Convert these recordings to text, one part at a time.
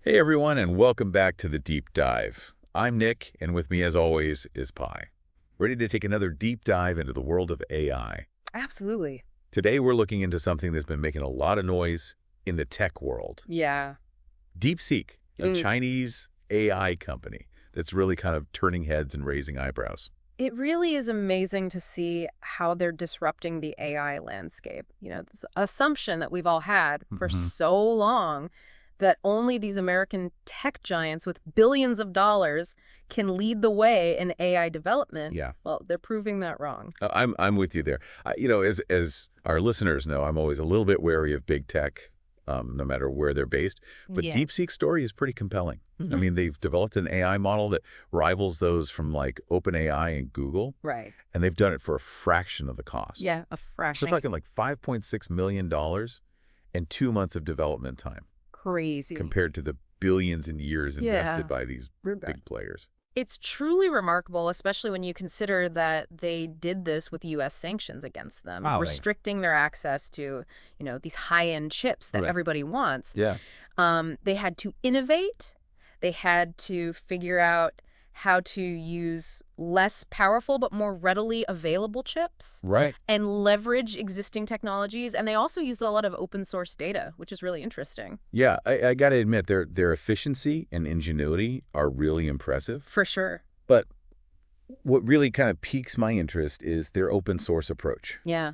Hey everyone, and welcome back to the Deep Dive. I'm Nick, and with me as always is Pi. Ready to take another deep dive into the world of AI. Absolutely. Today we're looking into something that's been making a lot of noise in the tech world. Yeah. Deepseek, a Mm. Chinese AI company that's really kind of turning heads and raising eyebrows. It really is amazing to see how they're disrupting the AI landscape. This assumption that we've all had for Hmm. so long that only these American tech giants with billions of dollars can lead the way in AI development. Yeah, Well, they're proving that wrong. I'm with you there. As our listeners know, I'm always a little bit wary of big tech, no matter where they're based. But Yeah. DeepSeek's story is pretty compelling. I Hmm. mean, they've developed an AI model that rivals those from like OpenAI and Google, Right. and they've done it for a fraction of the cost. Yeah, a So we're fraction. talking like $5.6 million and 2 months of development time Crazy. compared to the billions in years invested Yeah. by these big players. It's truly remarkable, especially when you consider that they did this with U.S. sanctions against them, Wow. restricting their access to, these high-end chips that Right. everybody wants. Yeah. They had to innovate. They had to figure out how to use less powerful but more readily available chips Right. and leverage existing technologies. And they also used a lot of open source data, which is really interesting. Yeah, I got to admit, their efficiency and ingenuity are really impressive. For sure. But what really kind of piques my interest is their open source approach. Yeah.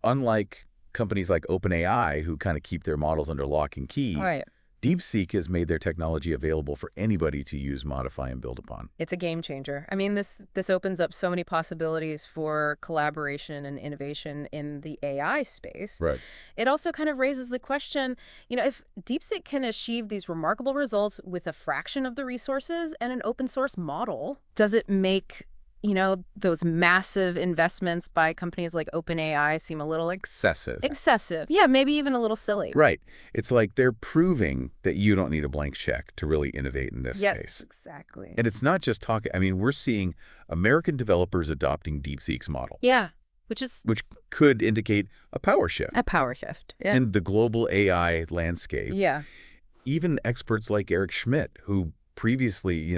Unlike companies like OpenAI, who kind of keep their models under lock and All key, right. DeepSeek has made their technology available for anybody to use, modify, and build upon. It's a game changer. I mean, this opens up so many possibilities for collaboration and innovation in the AI space. Right. It also kind of raises the question, if DeepSeek can achieve these remarkable results with a fraction of the resources and an open source model, does it make, those massive investments by companies like OpenAI seem a little Excessive. excessive? Yeah, maybe even a little silly. Right. It's like they're proving that you don't need a blank check to really innovate in this Yes, space. exactly. And it's not just talking. I mean, we're seeing American developers adopting DeepSeek's model, Yeah, which is which could indicate a power shift a power shift. Yeah. in the global AI landscape. Yeah. Even experts like Eric Schmidt, who previously,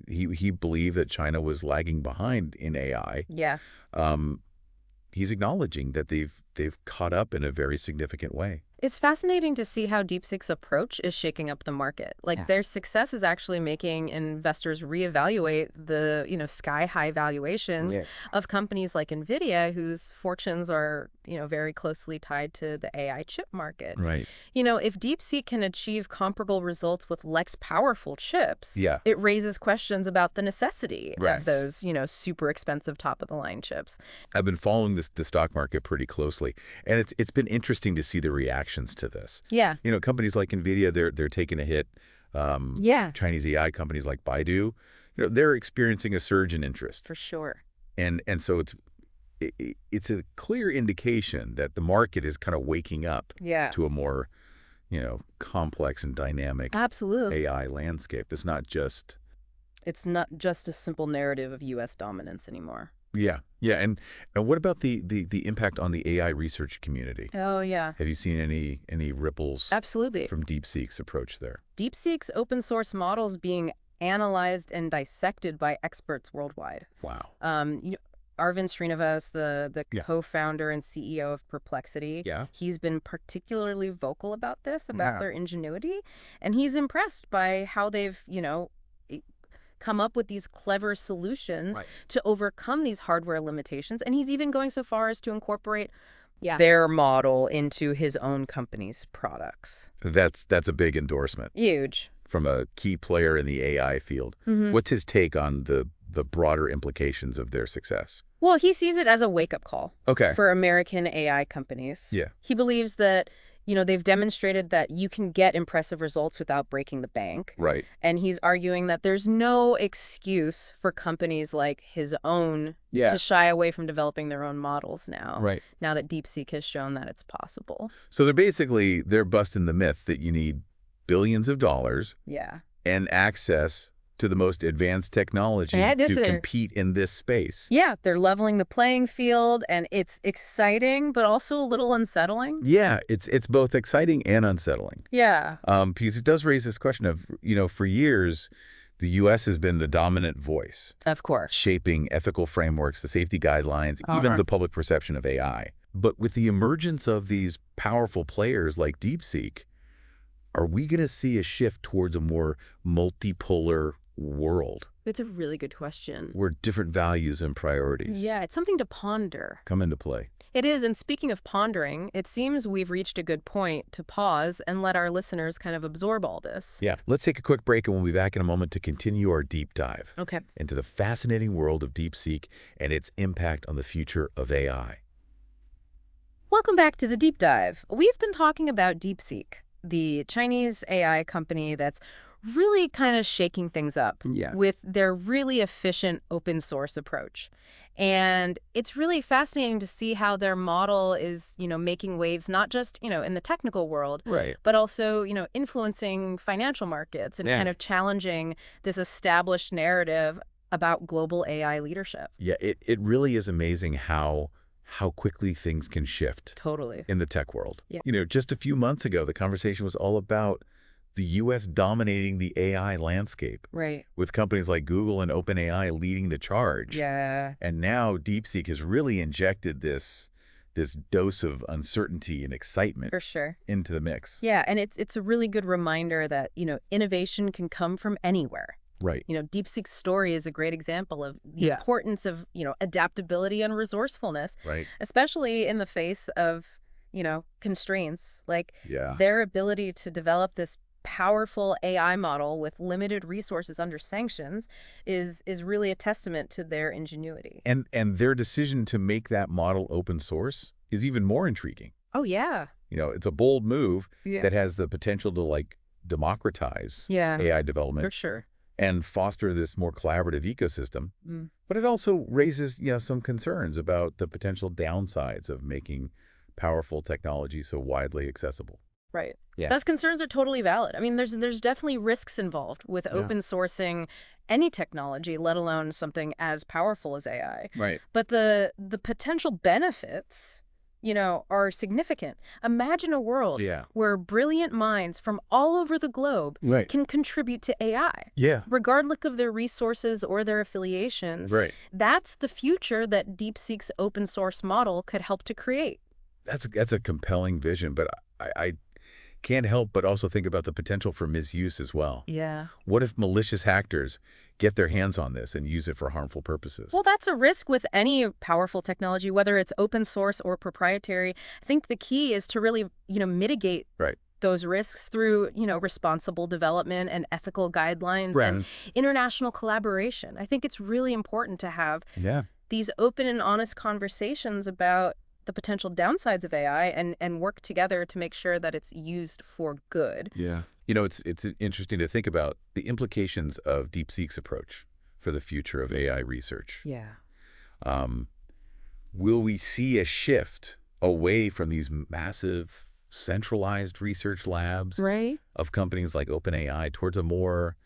he believed that China was lagging behind in AI. Yeah. Um, he's acknowledging that they've caught up in a very significant way. It's fascinating to see how DeepSeek's approach is shaking up the market. Like, Yeah. their success is actually making investors reevaluate the, sky-high valuations Yeah. of companies like NVIDIA, whose fortunes are, very closely tied to the AI chip market. Right. If DeepSeek can achieve comparable results with less powerful chips, Yeah. it raises questions about the necessity Right. of those, super expensive top-of-the-line chips. I've been following the stock market pretty closely, and it's been interesting to see the reactions to this. Yeah. Companies like NVIDIA, they're taking a hit. Yeah, Chinese AI companies like Baidu, they're experiencing a surge in interest, for sure. and so it's a clear indication that the market is kind of waking up Yeah. to a more complex and dynamic Absolutely. AI landscape. It's not just It's not just a simple narrative of U.S. dominance anymore. yeah. And what about the impact on the AI research community? Oh, yeah. Have you seen any ripples Absolutely. from DeepSeek's approach there? DeepSeek's open source models being analyzed and dissected by experts worldwide. Wow. Arvind Srinivas, the Yeah. co-founder and CEO of Perplexity, Yeah. he's been particularly vocal about this, about Yeah. their ingenuity, and he's impressed by how they've, come up with these clever solutions Right. to overcome these hardware limitations. And he's even going so far as to incorporate their model into his own company's products. That's a big endorsement huge. from a key player in the AI field. Mhm. What's his take on the broader implications of their success? Well, he sees it as a wake-up call Okay. for American AI companies. Yeah. He believes that, they've demonstrated that you can get impressive results without breaking the bank. Right. And he's arguing that there's no excuse for companies like his own Yeah. to shy away from developing their own models now. Right. Now that DeepSeek has shown that it's possible. So they're busting the myth that you need billions of dollars Yeah. and access to the most advanced technology Yeah, this to is- compete in this space. Yeah, they're leveling the playing field, and it's exciting, but also a little unsettling. Yeah, it's both exciting and unsettling. Yeah. Because it does raise this question of, for years, the U.S. has been the dominant voice, Of course. shaping ethical frameworks, the safety guidelines, even the public perception of AI. But with the emergence of these powerful players like Deepseek, are we going to see a shift towards a more multipolar world It's a really good question. where different values and priorities Yeah, it's something to ponder. come into play? It is, and speaking of pondering, it seems we've reached a good point to pause and let our listeners kind of absorb all this. Yeah, let's take a quick break and we'll be back in a moment to continue our deep dive Okay. into the fascinating world of Deepseek and its impact on the future of AI. Welcome back to the Deep Dive. We've been talking about Deepseek, the Chinese AI company that's really kind of shaking things up with their really efficient open source approach. And it's really fascinating to see how their model is, making waves, not just, in the technical world, Right. but also, influencing financial markets and kind of challenging this established narrative about global AI leadership. Yeah, it really is amazing how quickly things can shift Totally. in the tech world. Yeah. Just a few months ago, the conversation was all about the U.S. dominating the AI landscape, Right. with companies like Google and OpenAI leading the charge. Yeah. And now Deepseek has really injected this dose of uncertainty and excitement For sure. into the mix. Yeah, and it's a really good reminder that, innovation can come from anywhere. Right. Deepseek's story is a great example of the Yeah. importance of, adaptability and resourcefulness, Right. especially in the face of, constraints. Like Yeah. their ability to develop this powerful AI model with limited resources under sanctions is really a testament to their ingenuity. And their decision to make that model open source is even more intriguing. Oh, yeah. It's a bold move Yeah. that has the potential to democratize Yeah, AI development for sure. and foster this more collaborative ecosystem. Mm. But it also raises, some concerns about the potential downsides of making powerful technology so widely accessible. Right. Yeah. Those concerns are totally valid. I mean, there's definitely risks involved with open sourcing any technology, let alone something as powerful as AI. Right. But the potential benefits, are significant. Imagine a world Yeah. where brilliant minds from all over the globe Right. can contribute to AI, Yeah. regardless of their resources or their affiliations. Right. That's the future that DeepSeek's open source model could help to create. That's a compelling vision, but I can't help but also think about the potential for misuse as well. Yeah. What if malicious hackers get their hands on this and use it for harmful purposes? Well, that's a risk with any powerful technology, whether it's open source or proprietary. I think the key is to really, mitigate Right. those risks through, responsible development and ethical guidelines and international collaboration. I think it's really important to have Yeah. these open and honest conversations about the potential downsides of AI and work together to make sure that it's used for good. Yeah. It's interesting to think about the implications of Deepseek's approach for the future of AI research. Yeah. Will we see a shift away from these massive centralized research labs Right? of companies like OpenAI towards a more,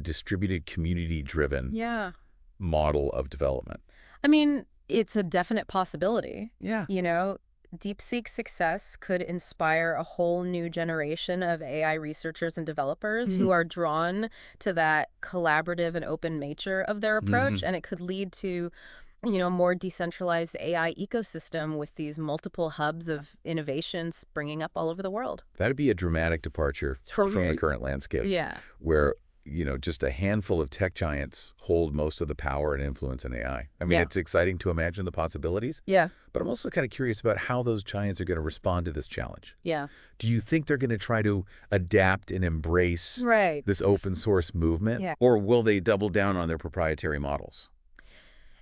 distributed community-driven Yeah. model of development? I mean, it's a definite possibility. Yeah. DeepSeek's success could inspire a whole new generation of AI researchers and developers who are drawn to that collaborative and open nature of their approach. And it could lead to, a more decentralized AI ecosystem with these multiple hubs of innovation springing up all over the world. That'd be a dramatic departure from the current landscape, Yeah. where, just a handful of tech giants hold most of the power and influence in AI. I mean, Yeah. it's exciting to imagine the possibilities, Yeah. but I'm also kind of curious about how those giants are going to respond to this challenge. Yeah. Do you think they're going to try to adapt and embrace Right. this open source movement? Yeah. Or will they double down on their proprietary models?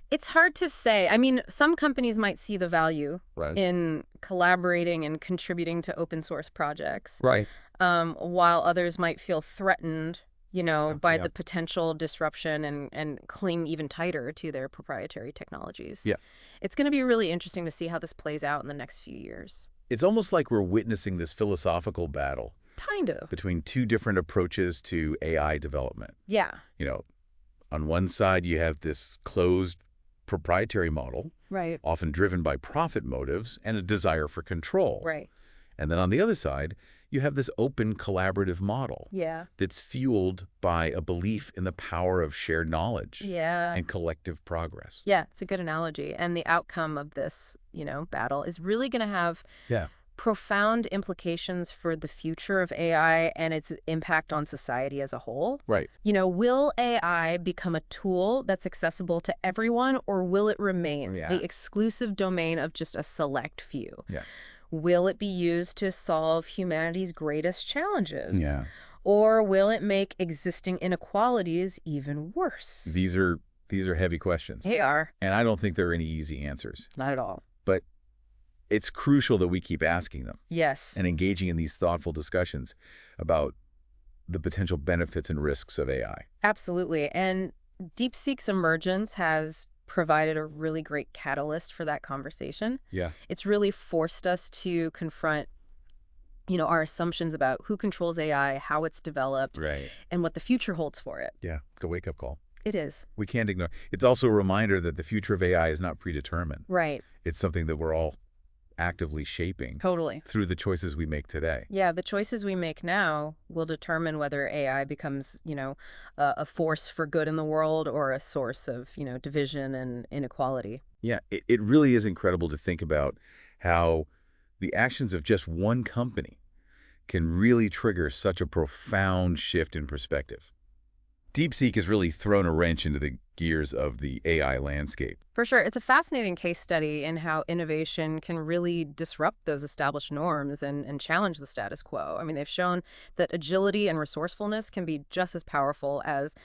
It's hard to say. I mean, some companies might see the value Right. in collaborating and contributing to open source projects, Right. while others might feel threatened, by Yeah. the potential disruption and cling even tighter to their proprietary technologies. Yeah. It's going to be really interesting to see how this plays out in the next few years. It's almost like we're witnessing this philosophical battle Kind of. between two different approaches to AI development. Yeah. You know, on one side, you have this closed proprietary model, Right. often driven by profit motives and a desire for control. Right. And then on the other side, you have this open collaborative model Yeah. that's fueled by a belief in the power of shared knowledge Yeah. and collective progress. Yeah, it's a good analogy. And the outcome of this, battle is really going to have Yeah. profound implications for the future of AI and its impact on society as a whole. Right. Will AI become a tool that's accessible to everyone, or will it remain the exclusive domain of just a select few? Yeah. Will it be used to solve humanity's greatest challenges? Yeah. Or will it make existing inequalities even worse? These are heavy questions. They are. And I don't think there are any easy answers. Not at all. But it's crucial that we keep asking them Yes. and engaging in these thoughtful discussions about the potential benefits and risks of AI. Absolutely. And Deepseek's emergence has provided a really great catalyst for that conversation. Yeah. It's really forced us to confront, our assumptions about who controls AI, how it's developed, Right. and what the future holds for it. Yeah. It's a wake-up call. It is. We can't ignore. It's also a reminder that the future of AI is not predetermined. Right. It's something that we're all actively shaping Totally. through the choices we make today. Yeah, the choices we make now will determine whether AI becomes, a force for good in the world or a source of, division and inequality. Yeah, it really is incredible to think about how the actions of just one company can really trigger such a profound shift in perspective. Deepseek has really thrown a wrench into the gears of the AI landscape. For sure. It's a fascinating case study in how innovation can really disrupt those established norms and challenge the status quo. I mean, they've shown that agility and resourcefulness can be just as powerful as,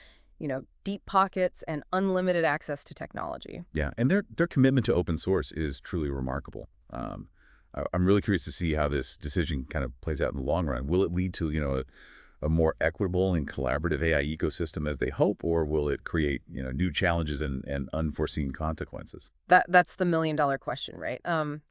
deep pockets and unlimited access to technology. Yeah, and their commitment to open source is truly remarkable. I'm really curious to see how this decision kind of plays out in the long run. Will it lead to, a more equitable and collaborative AI ecosystem as they hope, or will it create, new challenges and unforeseen consequences? That's the million-dollar question, right?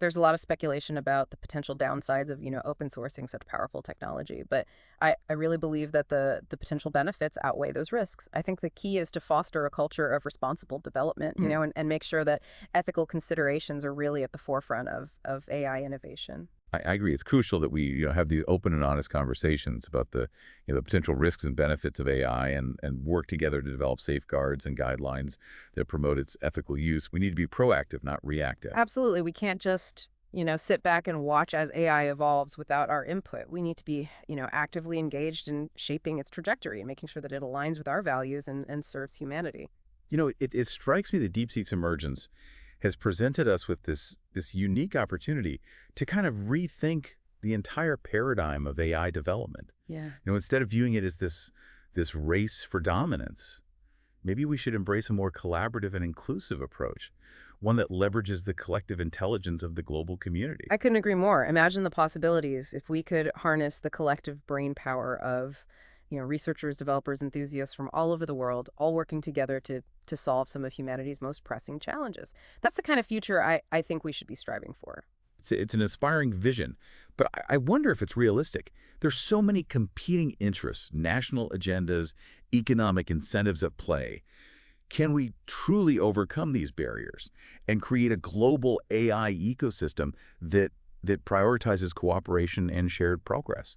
There's a lot of speculation about the potential downsides of, open sourcing such powerful technology, but I really believe that the potential benefits outweigh those risks. I think the key is to foster a culture of responsible development, and make sure that ethical considerations are really at the forefront of AI innovation. I agree. It's crucial that we have these open and honest conversations about the the potential risks and benefits of AI and work together to develop safeguards and guidelines that promote its ethical use. We need to be proactive, not reactive. Absolutely. We can't just, sit back and watch as AI evolves without our input. We need to be, actively engaged in shaping its trajectory and making sure that it aligns with our values and serves humanity. It strikes me that DeepSeek's emergence has presented us with this unique opportunity to kind of rethink the entire paradigm of AI development. Yeah. Instead of viewing it as this race for dominance, maybe we should embrace a more collaborative and inclusive approach, one that leverages the collective intelligence of the global community. I couldn't agree more. Imagine the possibilities if we could harness the collective brain power of, researchers, developers, enthusiasts from all over the world, all working together to solve some of humanity's most pressing challenges. That's the kind of future I think we should be striving for. It's an inspiring vision, but I wonder if it's realistic. There's so many competing interests, national agendas, economic incentives at play. Can we truly overcome these barriers and create a global AI ecosystem that prioritizes cooperation and shared progress?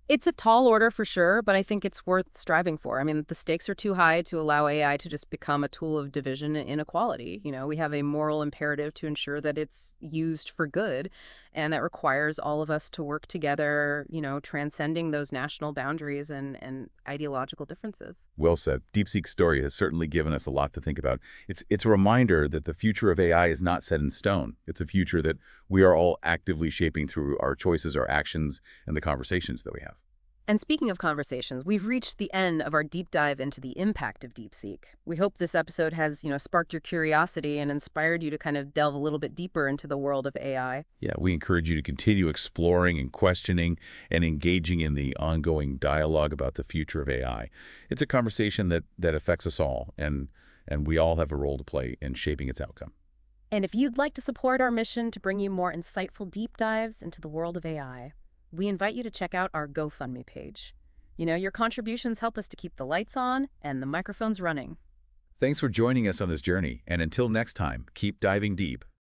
It's a tall order for sure, but I think it's worth striving for. I mean, the stakes are too high to allow AI to just become a tool of division and inequality. We have a moral imperative to ensure that it's used for good, and that requires all of us to work together, transcending those national boundaries and ideological differences. Well said. DeepSeek's story has certainly given us a lot to think about. It's a reminder that the future of AI is not set in stone. It's a future that we are all actively shaping through our choices, our actions, and the conversations that we have. And speaking of conversations, we've reached the end of our deep dive into the impact of DeepSeek. We hope this episode has, sparked your curiosity and inspired you to kind of delve a little bit deeper into the world of AI. Yeah, we encourage you to continue exploring and questioning and engaging in the ongoing dialogue about the future of AI. It's a conversation that affects us all, and we all have a role to play in shaping its outcome. And if you'd like to support our mission to bring you more insightful deep dives into the world of AI, we invite you to check out our GoFundMe page. Your contributions help us to keep the lights on and the microphones running. Thanks for joining us on this journey, and until next time, keep diving deep.